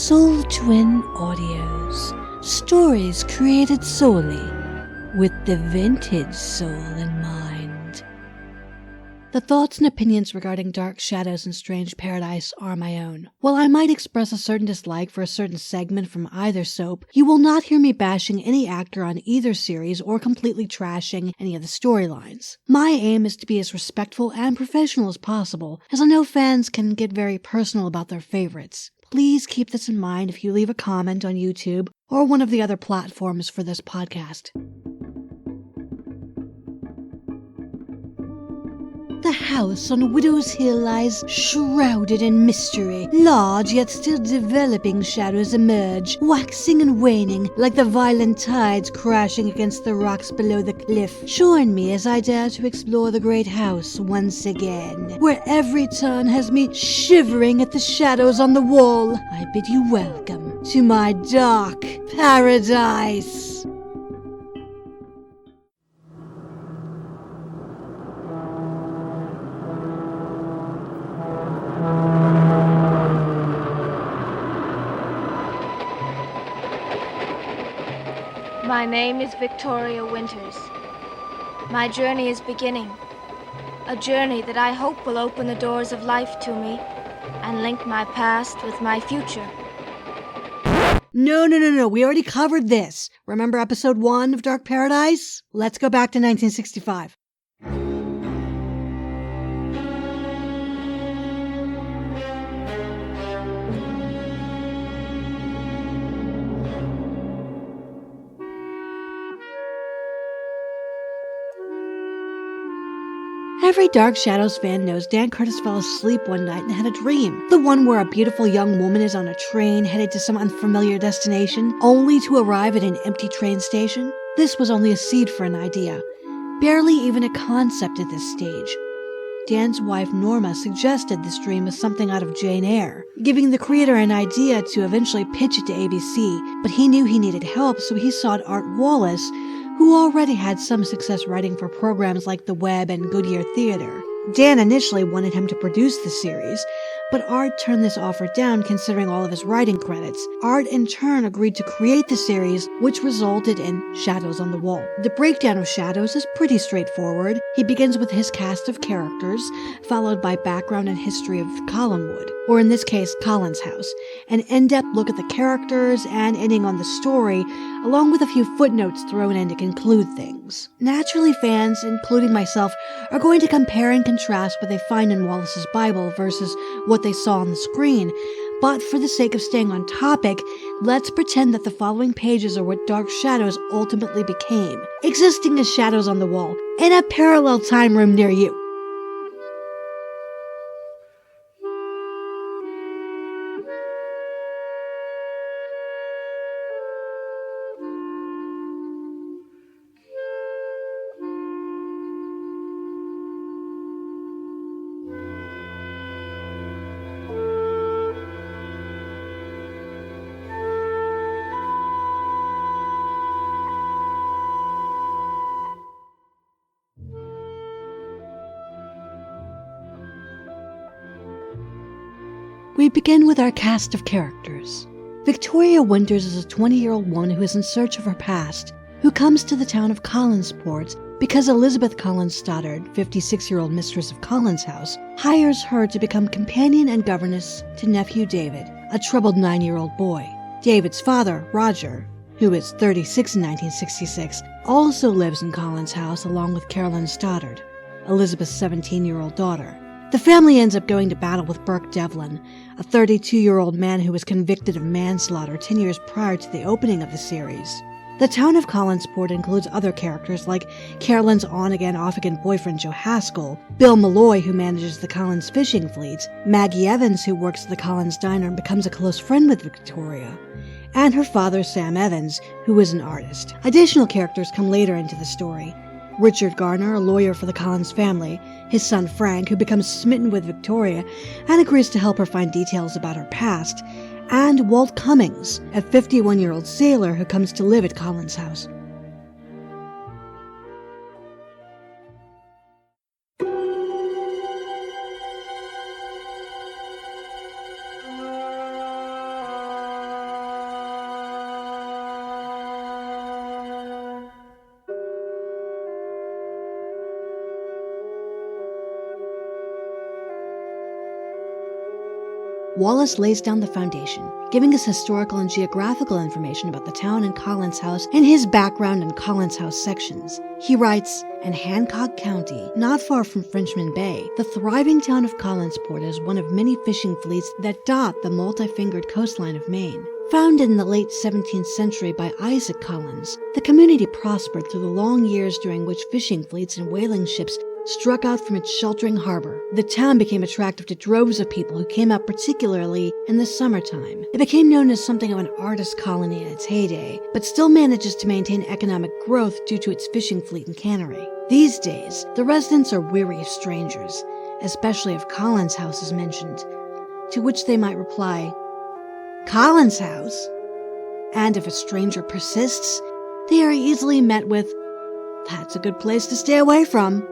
Soul Twin Audios. Stories created solely with the vintage soul in mind. The thoughts and opinions regarding Dark Shadows and Strange Paradise are my own. While I might express a certain dislike for a certain segment from either soap, you will not hear me bashing any actor on either series or completely trashing any of the storylines. My aim is to be as respectful and professional as possible, as I know fans can get very personal about their favorites. Please keep this in mind if you leave a comment on YouTube or one of the other platforms for this podcast. The house on Widow's Hill lies shrouded in mystery. Large yet still developing shadows emerge, waxing and waning like the violent tides crashing against the rocks below the cliff. Join me as I dare to explore the great house once again, where every turn has me shivering at the shadows on the wall. I bid you welcome to my dark paradise. My name is Victoria Winters. My journey is beginning. A journey that I hope will open the doors of life to me and link my past with my future. No. We already covered this. Remember episode 1 of Dark Paradise? Let's go back to 1965. Every Dark Shadows fan knows Dan Curtis fell asleep one night and had a dream. The one where a beautiful young woman is on a train headed to some unfamiliar destination, only to arrive at an empty train station. This was only a seed for an idea, barely even a concept at this stage. Dan's wife Norma suggested this dream as something out of Jane Eyre, giving the creator an idea to eventually pitch it to ABC, but he knew he needed help, so he sought Art Wallace, who already had some success writing for programs like The Web and Goodyear Theater. Dan initially wanted him to produce the series, but Art turned this offer down considering all of his writing credits. Art in turn agreed to create the series, which resulted in Shadows on the Wall. The breakdown of Shadows is pretty straightforward. He begins with his cast of characters, followed by background and history of Collinwood, or in this case, Colin's house, an in-depth look at the characters and ending on the story, along with a few footnotes thrown in to conclude things. Naturally, fans, including myself, are going to compare and contrast what they find in Wallace's Bible versus what they saw on the screen, but for the sake of staying on topic, let's pretend that the following pages are what Dark Shadows ultimately became, existing as shadows on the wall, in a parallel time room near you. We begin with our cast of characters. Victoria Winters is a 20-year-old woman who is in search of her past, who comes to the town of Collinsport because Elizabeth Collins Stoddard, 56-year-old mistress of Colin's house, hires her to become companion and governess to nephew David, a troubled 9-year-old boy. David's father, Roger, who is 36 in 1966, also lives in Colin's house along with Carolyn Stoddard, Elizabeth's 17-year-old daughter. The family ends up going to battle with Burke Devlin, a 32-year-old man who was convicted of manslaughter 10 years prior to the opening of the series. The town of Collinsport includes other characters like Carolyn's on-again, off-again boyfriend Joe Haskell, Bill Malloy, who manages the Collins fishing fleet, Maggie Evans, who works at the Collins diner and becomes a close friend with Victoria, and her father Sam Evans, who is an artist. Additional characters come later into the story. Richard Garner, a lawyer for the Collins family, his son Frank, who becomes smitten with Victoria and agrees to help her find details about her past, and Walt Cummings, a 51-year-old sailor who comes to live at Colin's house. Wallace lays down the foundation, giving us historical and geographical information about the town and Collins House and his background in Collins House sections. He writes, "In Hancock County, not far from Frenchman Bay, the thriving town of Collinsport is one of many fishing fleets that dot the multi-fingered coastline of Maine. Founded in the late 17th century by Isaac Collins, the community prospered through the long years during which fishing fleets and whaling ships struck out from its sheltering harbor. The town became attractive to droves of people who came out particularly in the summertime. It became known as something of an artist colony in its heyday, but still manages to maintain economic growth due to its fishing fleet and cannery. These days, the residents are weary of strangers, especially if Collins House is mentioned, to which they might reply, 'Collins House?' And if a stranger persists, they are easily met with, 'That's a good place to stay away from.'"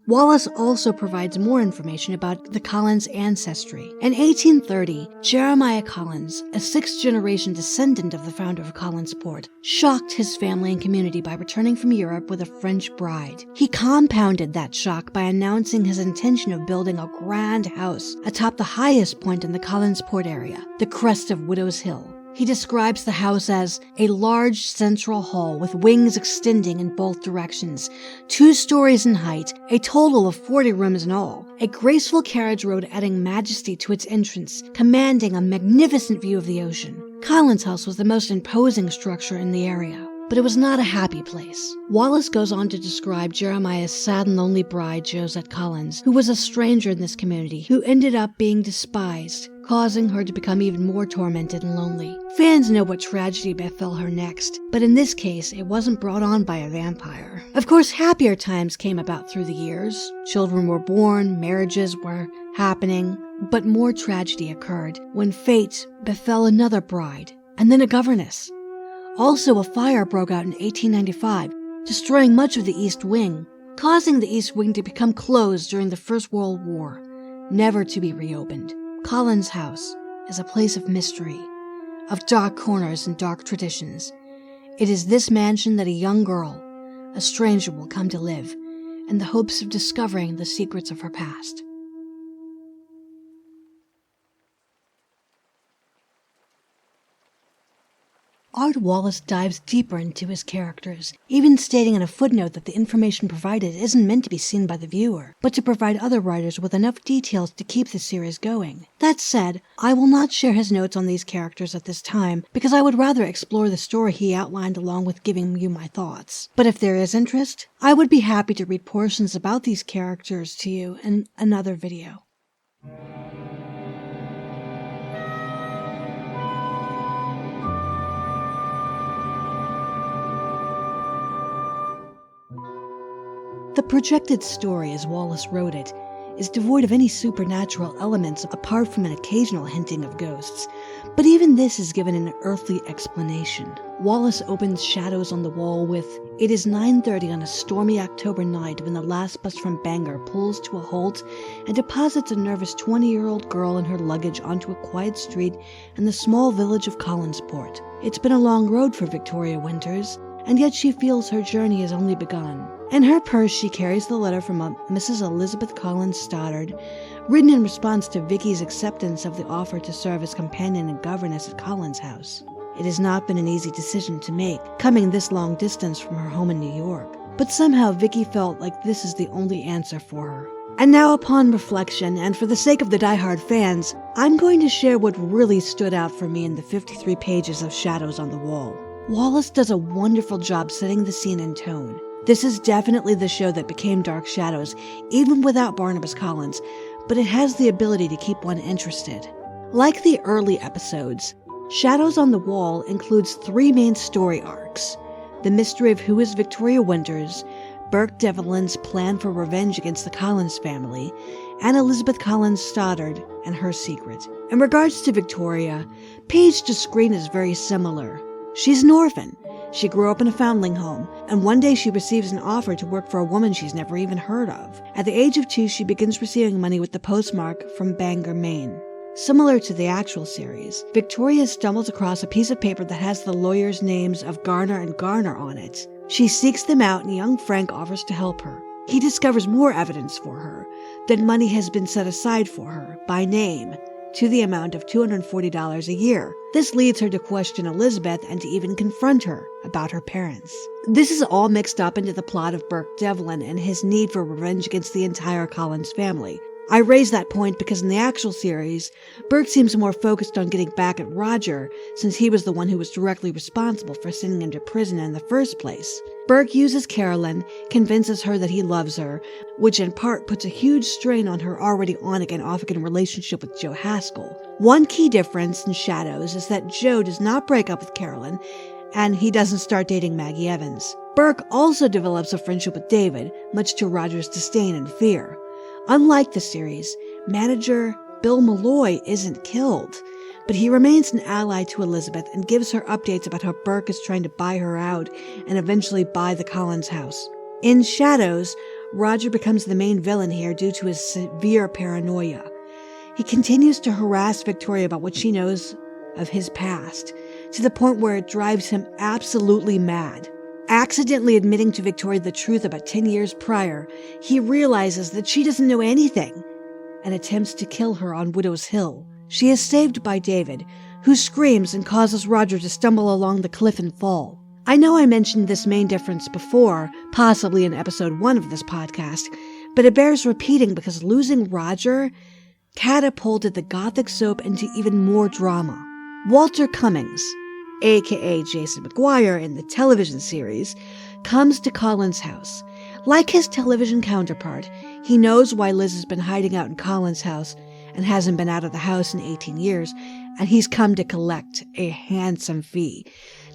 Wallace also provides more information about the Collins ancestry. In 1830, Jeremiah Collins, a sixth-generation descendant of the founder of Collinsport, shocked his family and community by returning from Europe with a French bride. He compounded that shock by announcing his intention of building a grand house atop the highest point in the Collinsport area, the crest of Widow's Hill. He describes the house as a large central hall with wings extending in both directions, 2 stories in height, a total of 40 rooms in all, a graceful carriage road adding majesty to its entrance, commanding a magnificent view of the ocean. Collins House was the most imposing structure in the area, but it was not a happy place. Wallace goes on to describe Jeremiah's sad and lonely bride, Josette Collins, who was a stranger in this community, who ended up being despised, causing her to become even more tormented and lonely. Fans know what tragedy befell her next, but in this case, it wasn't brought on by a vampire. Of course, happier times came about through the years. Children were born, marriages were happening, but more tragedy occurred when fate befell another bride, and then a governess. Also, a fire broke out in 1895, destroying much of the East Wing, causing the East Wing to become closed during the First World War, never to be reopened. Collins House is a place of mystery, of dark corners and dark traditions. It is this mansion that a young girl, a stranger, will come to live, in the hopes of discovering the secrets of her past. Art Wallace dives deeper into his characters, even stating in a footnote that the information provided isn't meant to be seen by the viewer, but to provide other writers with enough details to keep the series going. That said, I will not share his notes on these characters at this time, because I would rather explore the story he outlined along with giving you my thoughts. But if there is interest, I would be happy to read portions about these characters to you in another video. The projected story, as Wallace wrote it, is devoid of any supernatural elements apart from an occasional hinting of ghosts, but even this is given an earthly explanation. Wallace opens Shadows on the Wall with, "It is 9:30 on a stormy October night when the last bus from Bangor pulls to a halt and deposits a nervous 20-year-old girl and her luggage onto a quiet street in the small village of Collinsport. It's been a long road for Victoria Winters, and yet she feels her journey has only begun. In her purse, she carries the letter from a Mrs. Elizabeth Collins Stoddard, written in response to Vicky's acceptance of the offer to serve as companion and governess at Collins House. It has not been an easy decision to make, coming this long distance from her home in New York, but somehow Vicky felt like this is the only answer for her. And now, upon reflection, and for the sake of the diehard fans, I'm going to share what really stood out for me in the 53 pages of Shadows on the Wall. Wallace does a wonderful job setting the scene and tone. This is definitely the show that became Dark Shadows, even without Barnabas Collins, but it has the ability to keep one interested. Like the early episodes, Shadows on the Wall includes 3 main story arcs: the mystery of who is Victoria Winters, Burke Devlin's plan for revenge against the Collins family, and Elizabeth Collins Stoddard and her secret. In regards to Victoria, page to screen is very similar. She's an orphan. She grew up in a foundling home, and one day she receives an offer to work for a woman she's never even heard of. At the age of 2, she begins receiving money with the postmark from Bangor, Maine. Similar to the actual series, Victoria stumbles across a piece of paper that has the lawyers' names of Garner and Garner on it. She seeks them out and young Frank offers to help her. He discovers more evidence for her, that money has been set aside for her, by name, to the amount of $240 a year. This leads her to question Elizabeth and to even confront her about her parents. This is all mixed up into the plot of Burke Devlin and his need for revenge against the entire Collins family. I raise that point because in the actual series, Burke seems more focused on getting back at Roger, since he was the one who was directly responsible for sending him to prison in the first place. Burke uses Carolyn, convinces her that he loves her, which in part puts a huge strain on her already on-again, off-again relationship with Joe Haskell. One key difference in Shadows is that Joe does not break up with Carolyn, and he doesn't start dating Maggie Evans. Burke also develops a friendship with David, much to Roger's disdain and fear. Unlike the series, manager Bill Malloy isn't killed, but he remains an ally to Elizabeth and gives her updates about how Burke is trying to buy her out and eventually buy the Collins house. In Shadows, Roger becomes the main villain here due to his severe paranoia. He continues to harass Victoria about what she knows of his past, to the point where it drives him absolutely mad. Accidentally admitting to Victoria the truth about 10 years prior, he realizes that she doesn't know anything and attempts to kill her on Widow's Hill. She is saved by David, who screams and causes Roger to stumble along the cliff and fall. I know I mentioned this main difference before, possibly in episode 1 of this podcast, but it bears repeating because losing Roger catapulted the Gothic soap into even more drama. Walter Cummings, aka Jason McGuire in the television series, comes to Collins' house. Like his television counterpart, he knows why Liz has been hiding out in Collins' house and hasn't been out of the house in 18 years, and he's come to collect a handsome fee,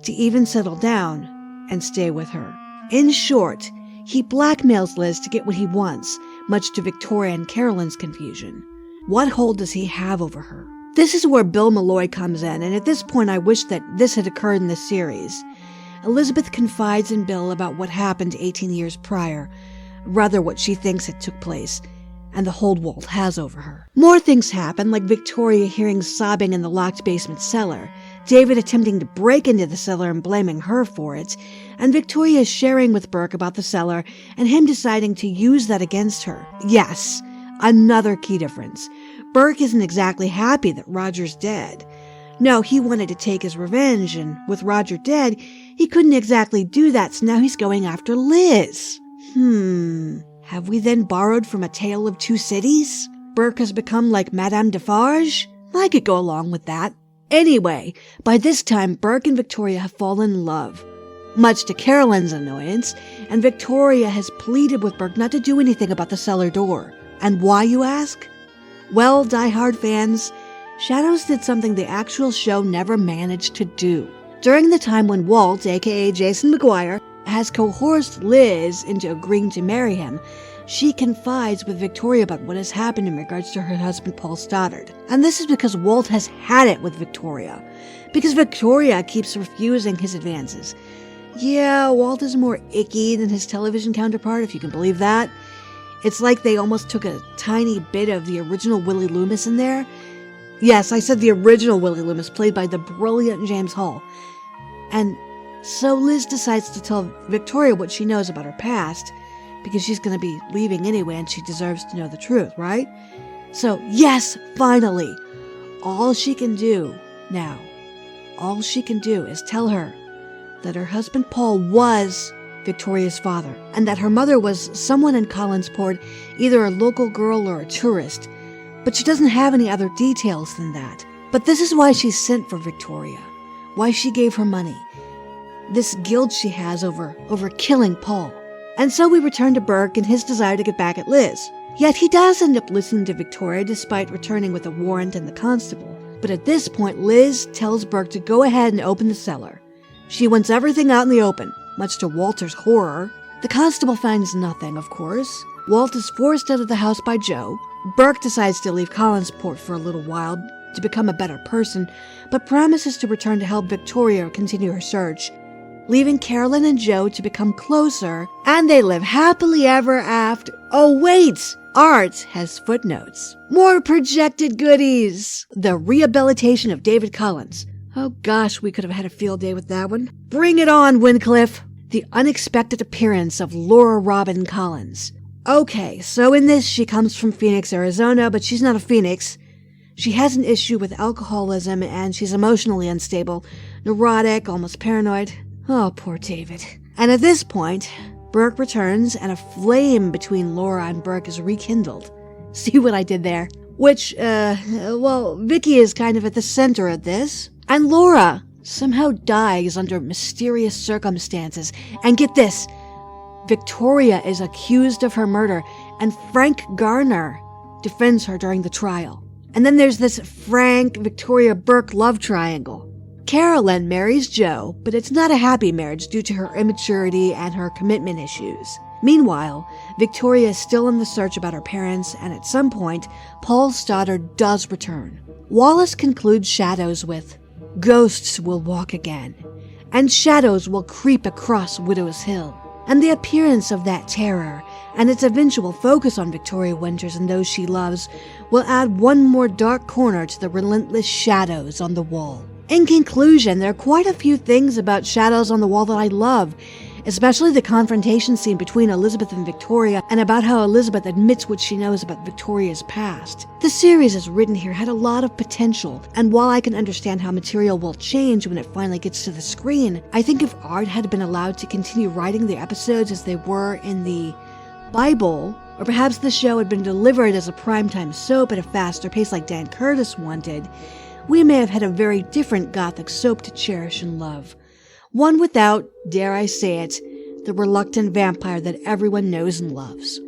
to even settle down and stay with her. In short, he blackmails Liz to get what he wants, much to Victoria and Carolyn's confusion. What hold does he have over her? This is where Bill Malloy comes in, and at this point I wish that this had occurred in the series. Elizabeth confides in Bill about what happened 18 years prior, rather what she thinks had took place, and the hold Walt has over her. More things happen, like Victoria hearing sobbing in the locked basement cellar, David attempting to break into the cellar and blaming her for it, and Victoria sharing with Burke about the cellar and him deciding to use that against her. Yes, another key difference. Burke isn't exactly happy that Roger's dead. No, he wanted to take his revenge, and with Roger dead, he couldn't exactly do that, so now he's going after Liz. Have we then borrowed from A Tale of Two Cities? Burke has become like Madame Defarge? I could go along with that. Anyway, by this time, Burke and Victoria have fallen in love, much to Carolyn's annoyance, and Victoria has pleaded with Burke not to do anything about the cellar door. And why, you ask? Well, die-hard fans, Shadows did something the actual show never managed to do. During the time when Walt, aka Jason McGuire, has coerced Liz into agreeing to marry him, she confides with Victoria about what has happened in regards to her husband Paul Stoddard. And this is because Walt has had it with Victoria. Because Victoria keeps refusing his advances. Yeah, Walt is more icky than his television counterpart, if you can believe that. It's like they almost took a tiny bit of the original Willie Loomis in there. Yes, I said the original Willie Loomis, played by the brilliant James Hall. And so Liz decides to tell Victoria what she knows about her past, because she's going to be leaving anyway and she deserves to know the truth, right? So, yes, finally, all she can do now, all she can do is tell her that her husband Paul was Victoria's father, and that her mother was someone in Collinsport, either a local girl or a tourist, but she doesn't have any other details than that. But this is why she sent for Victoria, why she gave her money, this guilt she has over killing Paul. And so we return to Burke and his desire to get back at Liz. Yet he does end up listening to Victoria despite returning with a warrant and the constable. But at this point, Liz tells Burke to go ahead and open the cellar. She wants everything out in the open, much to Walter's horror. The constable finds nothing, of course. Walt is forced out of the house by Joe. Burke decides to leave Collinsport for a little while to become a better person, but promises to return to help Victoria continue her search, leaving Carolyn and Joe to become closer, and they live happily ever after. Oh wait! Art has footnotes. More projected goodies. The rehabilitation of David Collins. Oh gosh, we could have had a field day with that one. Bring it on, Wincliffe. The unexpected appearance of Laura Robin Collins. Okay, so in this she comes from Phoenix, Arizona, but she's not a phoenix. She has an issue with alcoholism and she's emotionally unstable, neurotic, almost paranoid. Oh, poor David. And at this point, Burke returns and a flame between Laura and Burke is rekindled. See what I did there? Which, Vicky is kind of at the center of this. And Laura somehow dies under mysterious circumstances. And get this, Victoria is accused of her murder, and Frank Garner defends her during the trial. And then there's this Frank-Victoria-Burke love triangle. Carolyn marries Joe, but it's not a happy marriage due to her immaturity and her commitment issues. Meanwhile, Victoria is still in the search about her parents, and at some point, Paul Stoddard does return. Wallace concludes Shadows with, "Ghosts will walk again, and shadows will creep across Widow's Hill." And the appearance of that terror, and its eventual focus on Victoria Winters and those she loves, will add one more dark corner to the relentless shadows on the wall. In conclusion, there are quite a few things about Shadows on the Wall that I love, especially the confrontation scene between Elizabeth and Victoria, and about how Elizabeth admits what she knows about Victoria's past. The series as written here had a lot of potential, and while I can understand how material will change when it finally gets to the screen, I think if Art had been allowed to continue writing the episodes as they were in the Bible, or perhaps the show had been delivered as a primetime soap at a faster pace like Dan Curtis wanted, we may have had a very different Gothic soap to cherish and love. One without, dare I say it, the reluctant vampire that everyone knows and loves.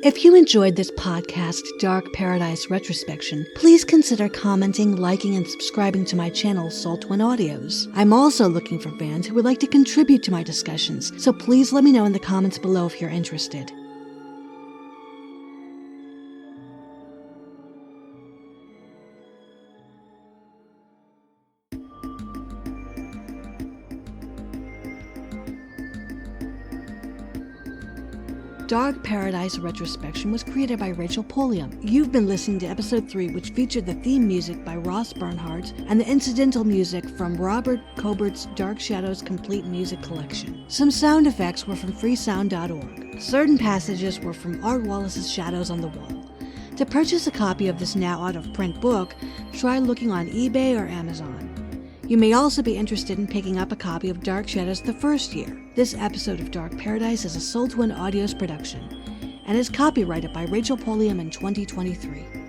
If you enjoyed this podcast, Dark Paradise Retrospection, please consider commenting, liking, and subscribing to my channel, Salt Twin Audios. I'm also looking for fans who would like to contribute to my discussions, so please let me know in the comments below if you're interested. Dark Paradise Retrospection was created by Rachel Polium. You've been listening to Episode 3, which featured the theme music by Ross Bernhardt and the incidental music from Robert Cobert's Dark Shadows Complete Music Collection. Some sound effects were from freesound.org. Certain passages were from Art Wallace's Shadows on the Wall. To purchase a copy of this now out-of-print book, try looking on eBay or Amazon. You may also be interested in picking up a copy of Dark Shadows the First Year. This episode of Dark Paradise is a Soul Twin Audios production and is copyrighted by Rachel Polium in 2023.